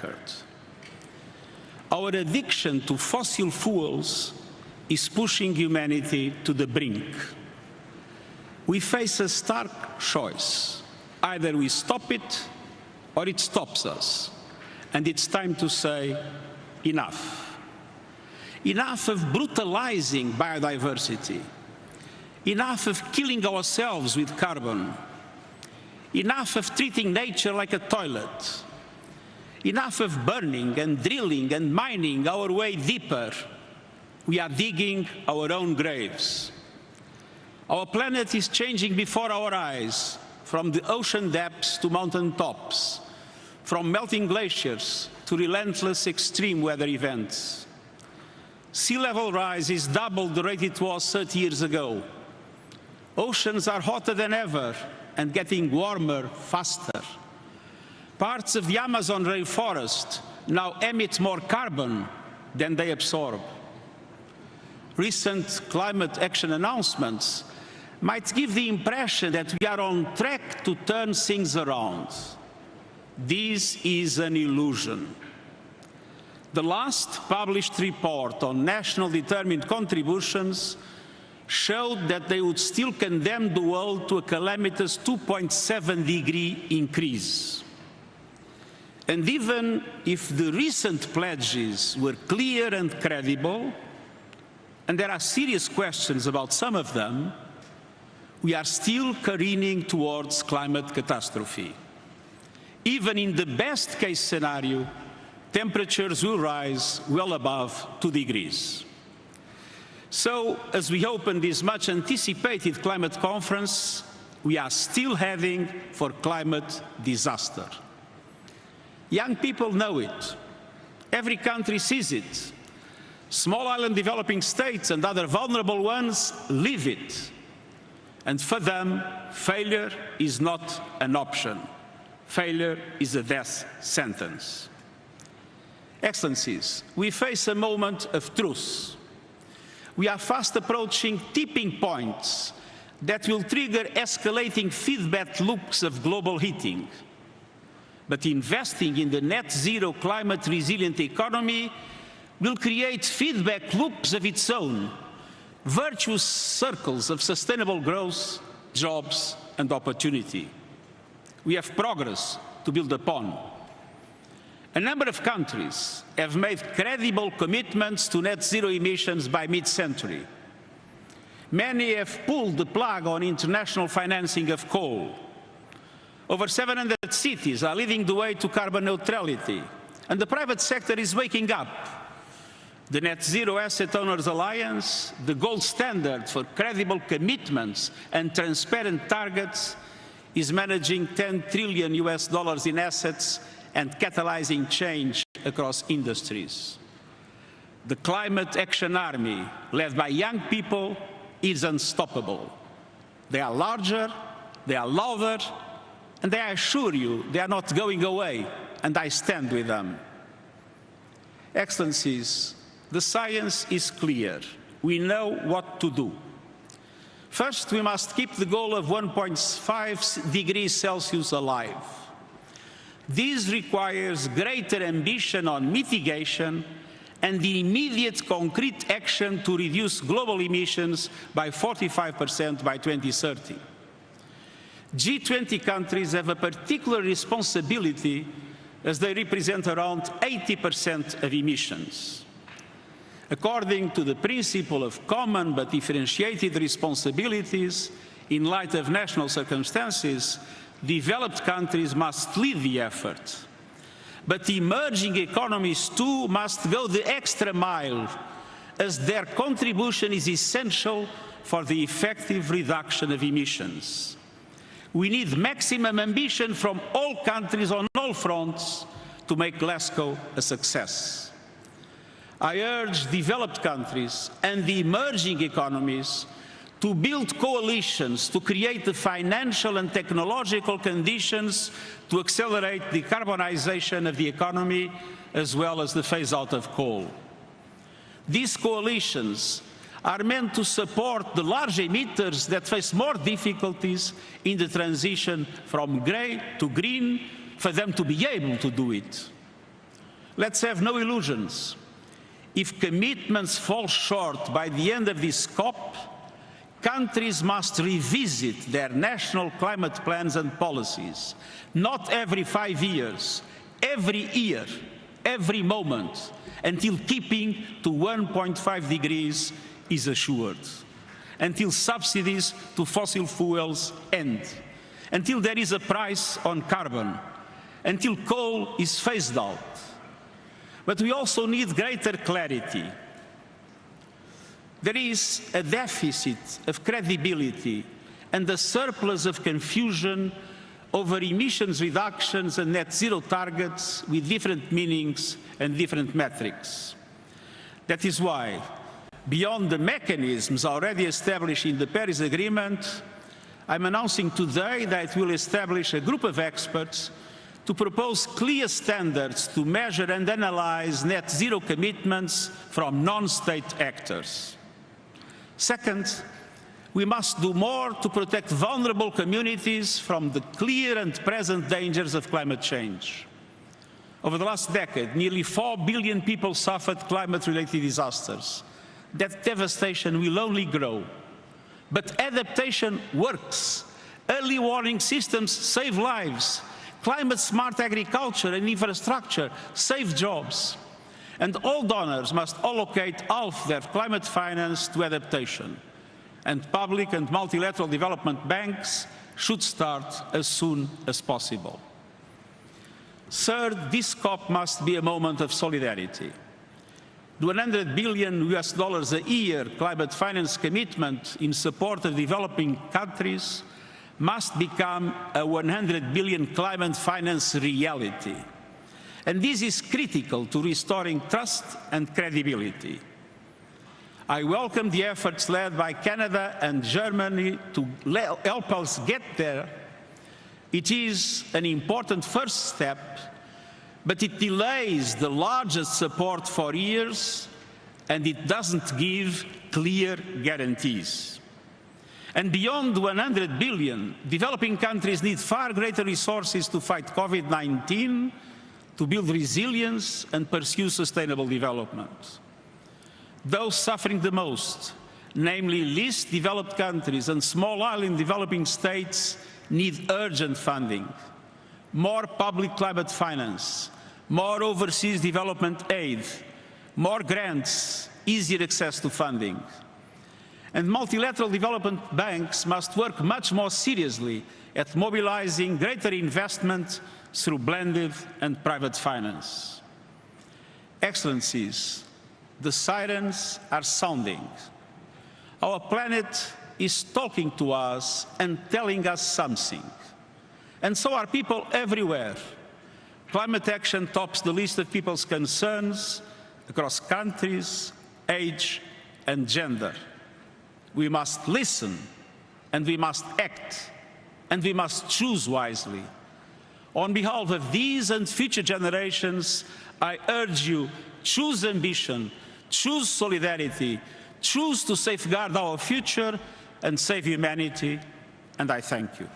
record. Our addiction to fossil fuels is pushing humanity to the brink. We face a stark choice. Either we stop it or it stops us. And it's time to say, enough. Enough of brutalizing biodiversity. Enough of killing ourselves with carbon. Enough of treating nature like a toilet. Enough of burning and drilling and mining our way deeper. We are digging our own graves. Our planet is changing before our eyes, from the ocean depths to mountain tops, from melting glaciers to relentless extreme weather events. Sea level rise is double the rate it was 30 years ago. Oceans are hotter than ever and getting warmer faster. Parts of the Amazon rainforest now emit more carbon than they absorb. Recent climate action announcements might give the impression that we are on track to turn things around. This is an illusion. The last published report on national determined contributions showed that they would still condemn the world to a calamitous 2.7-degree increase. And even if the recent pledges were clear and credible, and there are serious questions about some of them, we are still careening towards climate catastrophe. Even in the best-case scenario, temperatures will rise well above 2 degrees. So, as we open this much-anticipated climate conference, we are still heading for climate disaster. Young people know it. Every country sees it. Small island developing states and other vulnerable ones live it. And for them, failure is not an option. Failure is a death sentence. Excellencies, we face a moment of truth. We are fast approaching tipping points that will trigger escalating feedback loops of global heating. But investing in the net zero climate resilient economy will create feedback loops of its own, virtuous circles of sustainable growth, jobs, and opportunity. We have progress to build upon. A number of countries have made credible commitments to net zero emissions by mid-century. Many have pulled the plug on international financing of coal. Over 700 cities are leading the way to carbon neutrality, and the private sector is waking up. The Net Zero Asset Owners Alliance, the gold standard for credible commitments and transparent targets, is managing $10 trillion in assets and catalyzing change across industries. The Climate Action Army, led by young people, is unstoppable. They are larger, they are louder, and I assure you, they are not going away, and I stand with them. Excellencies, the science is clear. We know what to do. First, we must keep the goal of 1.5 degrees Celsius alive. This requires greater ambition on mitigation and the immediate concrete action to reduce global emissions by 45% by 2030. G20 countries have a particular responsibility as they represent around 80% of emissions. According to the principle of common but differentiated responsibilities, in light of national circumstances, developed countries must lead the effort. But emerging economies too must go the extra mile, as their contribution is essential for the effective reduction of emissions. We need maximum ambition from all countries on all fronts to make Glasgow a success. I urge developed countries and the emerging economies to build coalitions to create the financial and technological conditions to accelerate the decarbonization of the economy as well as the phase-out of coal. These coalitions are meant to support the large emitters that face more difficulties in the transition from grey to green, for them to be able to do it. Let's have no illusions. If commitments fall short by the end of this COP, countries must revisit their national climate plans and policies, not every 5 years, every year, every moment, until keeping to 1.5 degrees is assured, until subsidies to fossil fuels end, until there is a price on carbon, until coal is phased out. But we also need greater clarity. There is a deficit of credibility and a surplus of confusion over emissions reductions and net zero targets with different meanings and different metrics. That is why, beyond the mechanisms already established in the Paris Agreement, I'm announcing today that we'll establish a group of experts to propose clear standards to measure and analyze net zero commitments from non-state actors. Second, we must do more to protect vulnerable communities from the clear and present dangers of climate change. Over the last decade, nearly 4 billion people suffered climate-related disasters. That devastation will only grow. But adaptation works. Early warning systems save lives. Climate-smart agriculture and infrastructure save jobs. And all donors must allocate half their climate finance to adaptation. And public and multilateral development banks should start as soon as possible. Third, this COP must be a moment of solidarity. The $100 billion a year climate finance commitment in support of developing countries must become a 100 billion climate finance reality. And this is critical to restoring trust and credibility. I welcome the efforts led by Canada and Germany to help us get there. It is an important first step, but it delays the largest support for years, and it doesn't give clear guarantees. And beyond 100 billion, developing countries need far greater resources to fight COVID-19, to build resilience and pursue sustainable development. Those suffering the most, namely least developed countries and small island developing states, need urgent funding, more public climate finance, more overseas development aid, more grants, easier access to funding. And multilateral development banks must work much more seriously at mobilizing greater investment through blended and private finance. Excellencies, the sirens are sounding. Our planet is talking to us and telling us something. And so are people everywhere. Climate action tops the list of people's concerns across countries, age, and gender. We must listen, and we must act, and we must choose wisely. On behalf of these and future generations, I urge you, choose ambition, choose solidarity, choose to safeguard our future and save humanity, and I thank you.